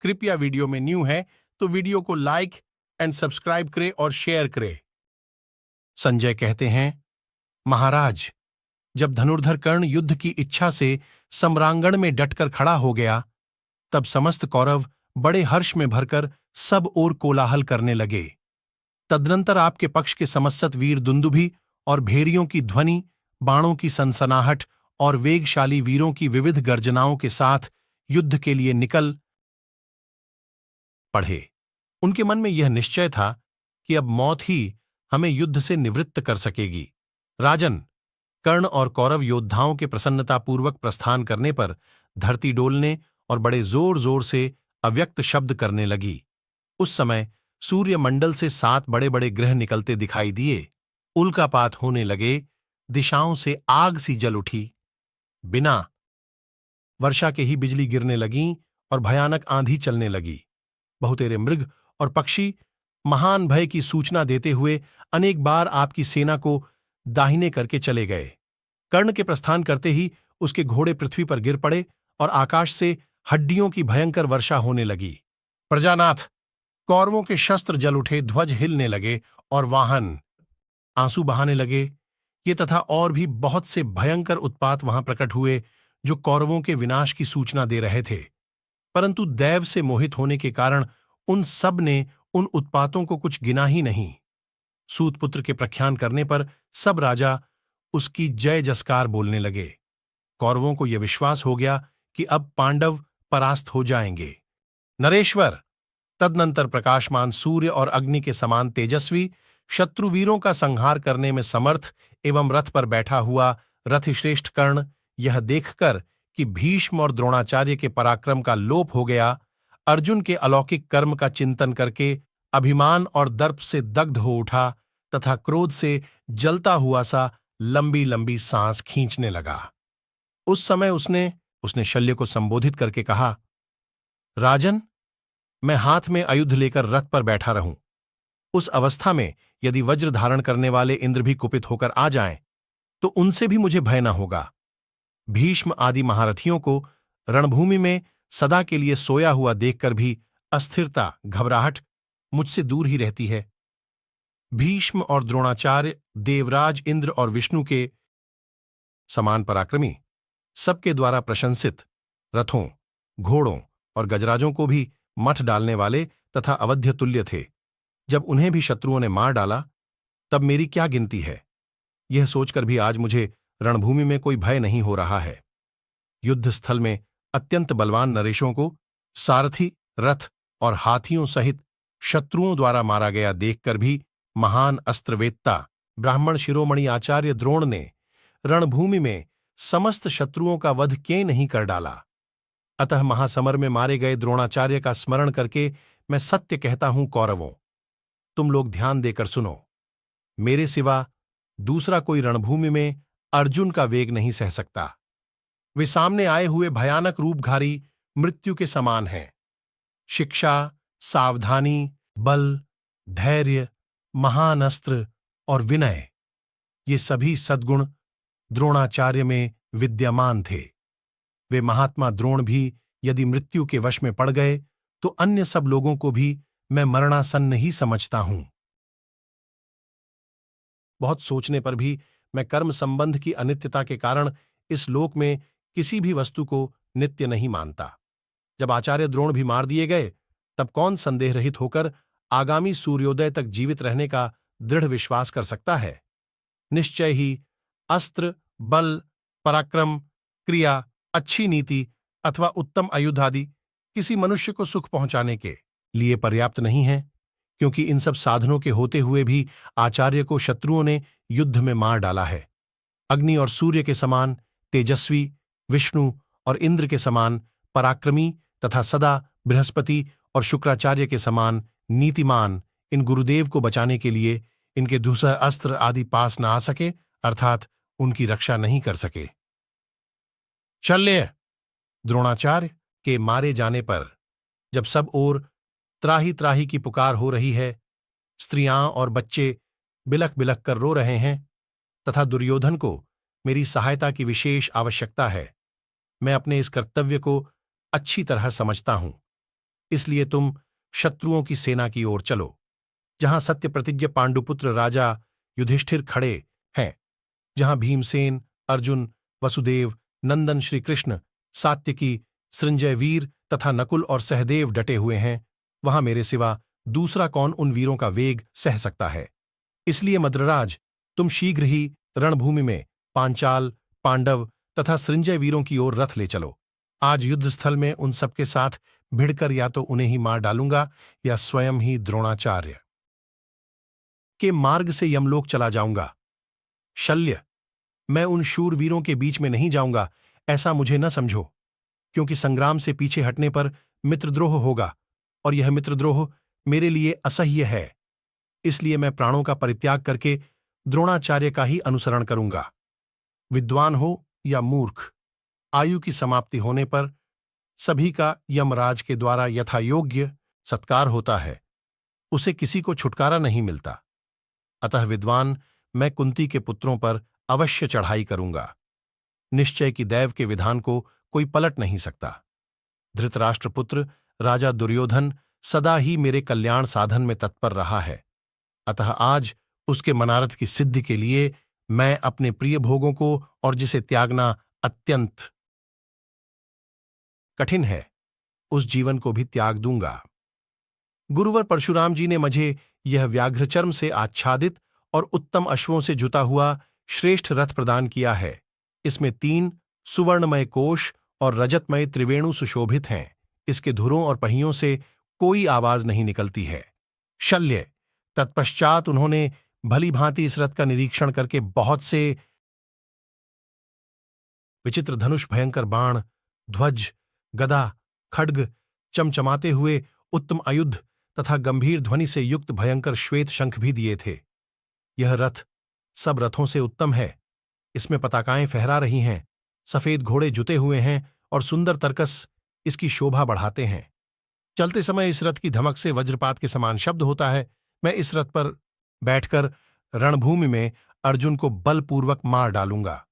कृपया वीडियो में न्यू है तो वीडियो को लाइक एंड सब्सक्राइब करें और शेयर करें। संजय कहते हैं, महाराज, जब धनुर्धर कर्ण युद्ध की इच्छा से सम्रांगण में डटकर खड़ा हो गया, तब समस्त कौरव बड़े हर्ष में भरकर सब ओर कोलाहल करने लगे। तदनंतर आपके पक्ष के समस्त वीर दुंदुभी और भेड़ियों की ध्वनि, बाणों की सनसनाहट और वेगशाली वीरों की विविध गर्जनाओं के साथ युद्ध के लिए निकल पड़े। उनके मन में यह निश्चय था कि अब मौत ही हमें युद्ध से निवृत्त कर सकेगी। राजन, कर्ण और कौरव योद्धाओं के प्रसन्नतापूर्वक प्रस्थान करने पर धरती डोलने और बड़े जोर जोर से अव्यक्त शब्द करने लगी। उस समय सूर्यमंडल से 7 बड़े बड़े ग्रह निकलते दिखाई दिए। उल्कापात होने लगे, दिशाओं से आग सी जल उठी। बिना वर्षा के ही बिजली गिरने लगीं और भयानक आंधी चलने लगी। बहुतेरे मृग और पक्षी महान भय की सूचना देते हुए अनेक बार आपकी सेना को दाहिने करके चले गए। कर्ण के प्रस्थान करते ही उसके घोड़े पृथ्वी पर गिर पड़े और आकाश से हड्डियों की भयंकर वर्षा होने लगी। प्रजानाथ, कौरवों के शस्त्र जल उठे, ध्वज हिलने लगे और वाहन आंसू बहाने लगे। ये तथा और भी बहुत से भयंकर उत्पात वहां प्रकट हुए जो कौरवों के विनाश की सूचना दे रहे थे। परंतु दैव से मोहित होने के कारण उन सब ने उन उत्पातों को कुछ गिना ही नहीं। सूतपुत्र के प्रख्यान करने पर सब राजा उसकी जय जसकार बोलने लगे। कौरवों को यह विश्वास हो गया कि अब पांडव परास्त हो जाएंगे। नरेश्वर, तदनंतर प्रकाशमान सूर्य और अग्नि के समान तेजस्वी, शत्रुवीरों का संहार करने में समर्थ एवं रथ पर बैठा हुआ रथिश्रेष्ठ कर्ण यह देखकर कि भीष्म और द्रोणाचार्य के पराक्रम का लोप हो गया, अर्जुन के अलौकिक कर्म का चिंतन करके अभिमान और दर्प से दग्ध हो उठा तथा क्रोध से जलता हुआ सा लंबी लंबी सांस खींचने लगा। उस समय उसने शल्य को संबोधित करके कहा, राजन, मैं हाथ में आयुध लेकर रथ पर बैठा रहूं। उस अवस्था में यदि वज्र धारण करने वाले इंद्र भी कुपित होकर आ जाएं, तो उनसे भी मुझे भय न होगा। भीष्म आदि महारथियों को रणभूमि में सदा के लिए सोया हुआ देखकर भी अस्थिरता, घबराहट मुझसे दूर ही रहती है। भीष्म और द्रोणाचार्य, देवराज इंद्र और विष्णु के समान पराक्रमी, सबके द्वारा प्रशंसित, रथों, घोड़ों और गजराजों को भी मठ डालने वाले तथा अवध्य तुल्य थे। जब उन्हें भी शत्रुओं ने मार डाला, तब मेरी क्या गिनती है। यह सोचकर भी आज मुझे रणभूमि में कोई भय नहीं हो रहा है। युद्ध स्थल में अत्यंत बलवान नरेशों को सारथी, रथ और हाथियों सहित शत्रुओं द्वारा मारा गया देखकर भी महान अस्त्रवेत्ता ब्राह्मण शिरोमणि आचार्य द्रोण ने रणभूमि में समस्त शत्रुओं का वध क्यों नहीं कर डाला। अतः महासमर में मारे गए द्रोणाचार्य का स्मरण करके मैं सत्य कहता हूं, कौरवों, तुम लोग ध्यान देकर सुनो। मेरे सिवा दूसरा कोई रणभूमि में अर्जुन का वेग नहीं सह सकता। वे सामने आए हुए भयानक रूपधारी मृत्यु के समान हैं। शिक्षा, सावधानी, बल, धैर्य, महान अस्त्र और विनय, ये सभी सद्गुण द्रोणाचार्य में विद्यमान थे। वे महात्मा द्रोण भी यदि मृत्यु के वश में पड़ गए तो अन्य सब लोगों को भी मैं मरणासन्न ही समझता हूं। बहुत सोचने पर भी मैं कर्म संबंध की अनित्यता के कारण इस लोक में किसी भी वस्तु को नित्य नहीं मानता। जब आचार्य द्रोण भी मार दिए गए, तब कौन संदेह रहित होकर आगामी सूर्योदय तक जीवित रहने का दृढ़ विश्वास कर सकता है। निश्चय ही अस्त्र, बल, पराक्रम, क्रिया, अच्छी नीति अथवा उत्तम आयुध आदि किसी मनुष्य को सुख पहुंचाने के लिए पर्याप्त नहीं है, क्योंकि इन सब साधनों के होते हुए भी आचार्य को शत्रुओं ने युद्ध में मार डाला है। अग्नि और सूर्य के समान तेजस्वी, विष्णु और इंद्र के समान पराक्रमी तथा सदा बृहस्पति और शुक्राचार्य के समान नीतिमान इन गुरुदेव को बचाने के लिए इनके दूसरा अस्त्र आदि पास न आ सके, अर्थात उनकी रक्षा नहीं कर सके। शल्य, द्रोणाचार्य के मारे जाने पर जब सब ओर त्राही त्राही की पुकार हो रही है, स्त्रियां और बच्चे बिलख बिलख कर रो रहे हैं तथा दुर्योधन को मेरी सहायता की विशेष आवश्यकता है, मैं अपने इस कर्तव्य को अच्छी तरह समझता हूं। इसलिए तुम शत्रुओं की सेना की ओर चलो, जहां सत्य प्रतिज्ञ पांडुपुत्र राजा युधिष्ठिर खड़े हैं, जहां भीमसेन, अर्जुन, वसुदेव, नंदन श्री कृष्ण, सात्यकी, सृंजय वीर तथा नकुल और सहदेव डटे हुए हैं, वहां मेरे सिवा दूसरा कौन उन वीरों का वेग सह सकता है। इसलिए मद्रराज, तुम शीघ्र ही रणभूमि में पांचाल, पांडव तथा सृंजय वीरों की ओर रथ ले चलो। आज युद्धस्थल में उन सबके साथ भिड़कर या तो उन्हें ही मार डालूंगा या स्वयं ही द्रोणाचार्य के मार्ग से यमलोक चला जाऊंगा। शल्य, मैं उन शूरवीरों के बीच में नहीं जाऊंगा, ऐसा मुझे न समझो, क्योंकि संग्राम से पीछे हटने पर मित्रद्रोह होगा और यह मित्रद्रोह मेरे लिए असह्य है। इसलिए मैं प्राणों का परित्याग करके द्रोणाचार्य का ही अनुसरण करूंगा। विद्वान हो या मूर्ख, आयु की समाप्ति होने पर सभी का यमराज के द्वारा यथायोग्य सत्कार होता है, उसे किसी को छुटकारा नहीं मिलता। अतः विद्वान, मैं कुंती के पुत्रों पर अवश्य चढ़ाई करूंगा। निश्चय की दैव के विधान को कोई पलट नहीं सकता। धृतराष्ट्रपुत्र राजा दुर्योधन सदा ही मेरे कल्याण साधन में तत्पर रहा है, अतः आज उसके मनारथ की सिद्धि के लिए मैं अपने प्रिय भोगों को और जिसे त्यागना अत्यंत कठिन है, उस जीवन को भी त्याग दूंगा। गुरुवर परशुराम जी ने मुझे यह व्याघ्रचर्म से आच्छादित और उत्तम अश्वों से जुता हुआ श्रेष्ठ रथ प्रदान किया है। इसमें 3 सुवर्णमय कोश और रजतमय त्रिवेणु सुशोभित हैं। इसके धुरों और पहियों से कोई आवाज नहीं निकलती है। शल्य, तत्पश्चात उन्होंने भली भांति इस रथ का निरीक्षण करके बहुत से विचित्र धनुष, भयंकर बाण, ध्वज, गदा, खड्ग, चमचमाते हुए उत्तम आयुध तथा गंभीर ध्वनि से युक्त भयंकर श्वेत शंख भी दिए थे। यह रथ सब रथों से उत्तम है। इसमें पताकाएं फहरा रही हैं, सफेद घोड़े जुते हुए हैं और सुंदर तरकस इसकी शोभा बढ़ाते हैं। चलते समय इस रथ की धमक से वज्रपात के समान शब्द होता है। मैं इस रथ पर बैठकर रणभूमि में अर्जुन को बलपूर्वक मार डालूंगा।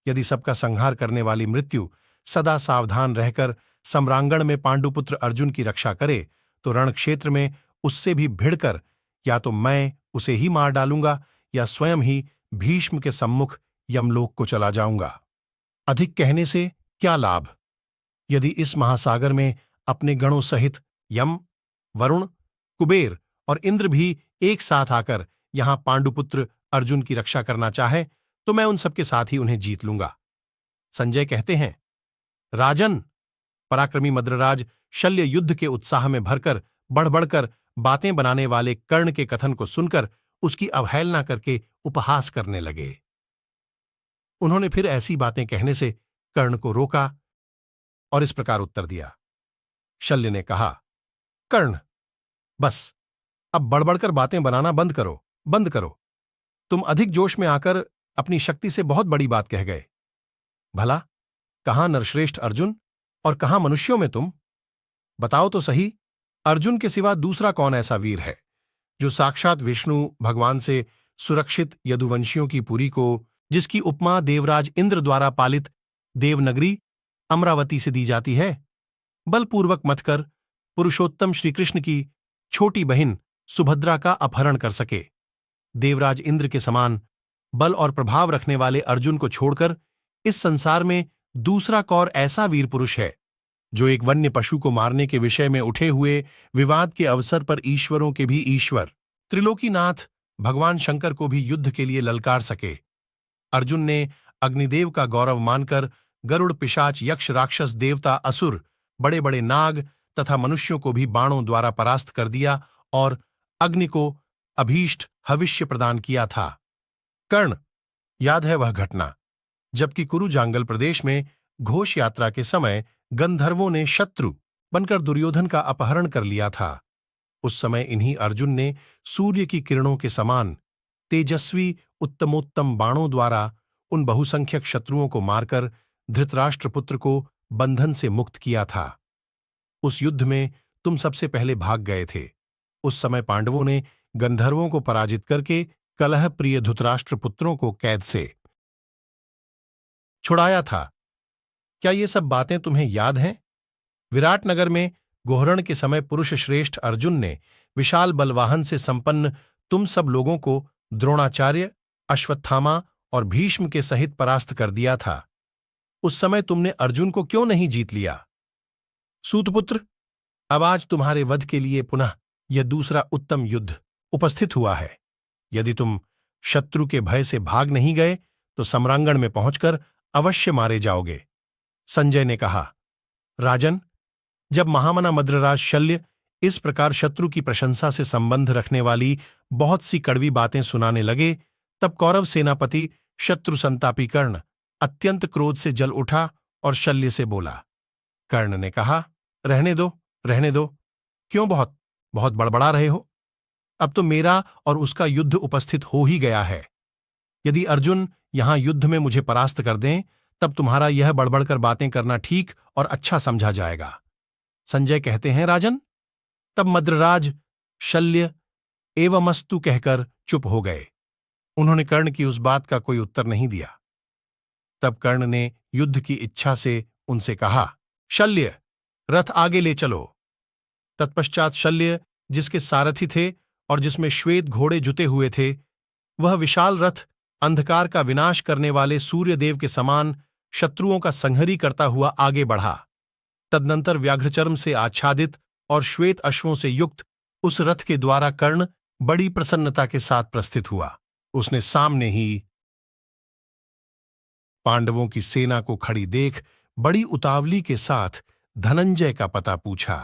यदि सबका संहार करने वाली मृत्यु सदा सावधान रहकर सम्रांगण में पांडुपुत्र अर्जुन की रक्षा करे, तो रणक्षेत्र में उससे भी भिड़कर या तो मैं उसे ही मार डालूंगा या स्वयं ही भीष्म के सम्मुख यमलोक को चला जाऊंगा। अधिक कहने से क्या लाभ? यदि इस महासागर में अपने गणों सहित यम, वरुण, कुबेर और इंद्र भी एक साथ आकर यहां पांडुपुत्र अर्जुन की रक्षा करना चाहे, तो मैं उन सबके साथ ही उन्हें जीत लूंगा। संजय कहते हैं, राजन, पराक्रमी मद्रराज शल्य युद्ध के उत्साह में भरकर बढ़ बढ़कर बातें बनाने वाले कर्ण के कथन को सुनकर उसकी अवहेलना करके उपहास करने लगे। उन्होंने फिर ऐसी बातें कहने से कर्ण को रोका और इस प्रकार उत्तर दिया। शल्य ने कहा, कर्ण, बस अब बढ़-बढ़कर बातें बनाना बंद करो, बंद करो। तुम अधिक जोश में आकर अपनी शक्ति से बहुत बड़ी बात कह गए। भला कहां नरश्रेष्ठ अर्जुन और कहां मनुष्यों में तुम? बताओ तो सही, अर्जुन के सिवा दूसरा कौन ऐसा वीर है जो साक्षात विष्णु भगवान से सुरक्षित यदुवंशियों की पुरी को, जिसकी उपमा देवराज इंद्र द्वारा पालित देवनगरी अमरावती से दी जाती है, बलपूर्वक मत कर पुरुषोत्तम श्रीकृष्ण की छोटी बहन सुभद्रा का अपहरण कर सके। देवराज इंद्र के समान बल और प्रभाव रखने वाले अर्जुन को छोड़कर इस संसार में दूसरा कौर ऐसा वीर पुरुष है जो एक वन्य पशु को मारने के विषय में उठे हुए विवाद के अवसर पर ईश्वरों के भी ईश्वर त्रिलोकीनाथ भगवान शंकर को भी युद्ध के लिए ललकार सके। अर्जुन ने अग्निदेव का गौरव मानकर गरुड़, पिशाच, यक्ष, राक्षस, देवता, असुर, बड़े बड़े नाग तथा मनुष्यों को भी बाणों द्वारा परास्त कर दिया और अग्नि को अभीष्ट हविष्य प्रदान किया था। कर्ण, याद है वह घटना जबकि कुरु जांगल प्रदेश में घोष यात्रा के समय गंधर्वों ने शत्रु बनकर दुर्योधन का अपहरण कर लिया था। उस समय इन्हीं अर्जुन ने सूर्य की किरणों के समान तेजस्वी उत्तमोत्तम बाणों द्वारा उन बहुसंख्यक शत्रुओं को मारकर धृतराष्ट्रपुत्र को बंधन से मुक्त किया था। उस युद्ध में तुम सबसे पहले भाग गए थे। उस समय पांडवों ने गंधर्वों को पराजित करके कलह प्रिय धृतराष्ट्रपुत्रों को कैद से छुड़ाया था। क्या ये सब बातें तुम्हें याद हैं? विराटनगर में गोहरण के समय पुरुष श्रेष्ठ अर्जुन ने विशाल बलवाहन से संपन्न तुम सब लोगों को द्रोणाचार्य, अश्वत्थामा और भीष्म के सहित परास्त कर दिया था। उस समय तुमने अर्जुन को क्यों नहीं जीत लिया? सूतपुत्र, अब आज तुम्हारे वध के लिए पुनः यह दूसरा उत्तम युद्ध उपस्थित हुआ है। यदि तुम शत्रु के भय से भाग नहीं गए तो सम्रांगण में पहुंचकर अवश्य मारे जाओगे। संजय ने कहा, राजन, जब महामना मद्रराज शल्य इस प्रकार शत्रु की प्रशंसा से संबंध रखने वाली बहुत सी कड़वी बातें सुनाने लगे, तब कौरव सेनापति शत्रु संतापी कर्ण अत्यंत क्रोध से जल उठा और शल्य से बोला। कर्ण ने कहा, रहने दो, रहने दो, क्यों बहुत बहुत बड़बड़ा रहे हो? अब तो मेरा और उसका युद्ध उपस्थित हो ही गया है। यदि अर्जुन यहां युद्ध में मुझे परास्त कर दें, तब तुम्हारा यह बड़बड़कर बातें करना ठीक और अच्छा समझा जाएगा। संजय कहते हैं, राजन। तब मद्रराज शल्य एवमस्तु कहकर चुप हो गए। उन्होंने कर्ण की उस बात का कोई उत्तर नहीं दिया। तब कर्ण ने युद्ध की इच्छा से उनसे कहा, शल्य, रथ आगे ले चलो। तत्पश्चात शल्य, जिसके सारथी थे और जिसमें श्वेत घोड़े जुते हुए थे, वह विशाल रथ अंधकार का विनाश करने वाले सूर्यदेव के समान शत्रुओं का संहरी करता हुआ आगे बढ़ा। तदनंतर व्याघ्रचर्म से आच्छादित और श्वेत अश्वों से युक्त उस रथ के द्वारा कर्ण बड़ी प्रसन्नता के साथ प्रस्थित हुआ। उसने सामने ही पांडवों की सेना को खड़ी देख बड़ी उतावली के साथ धनंजय का पता पूछा।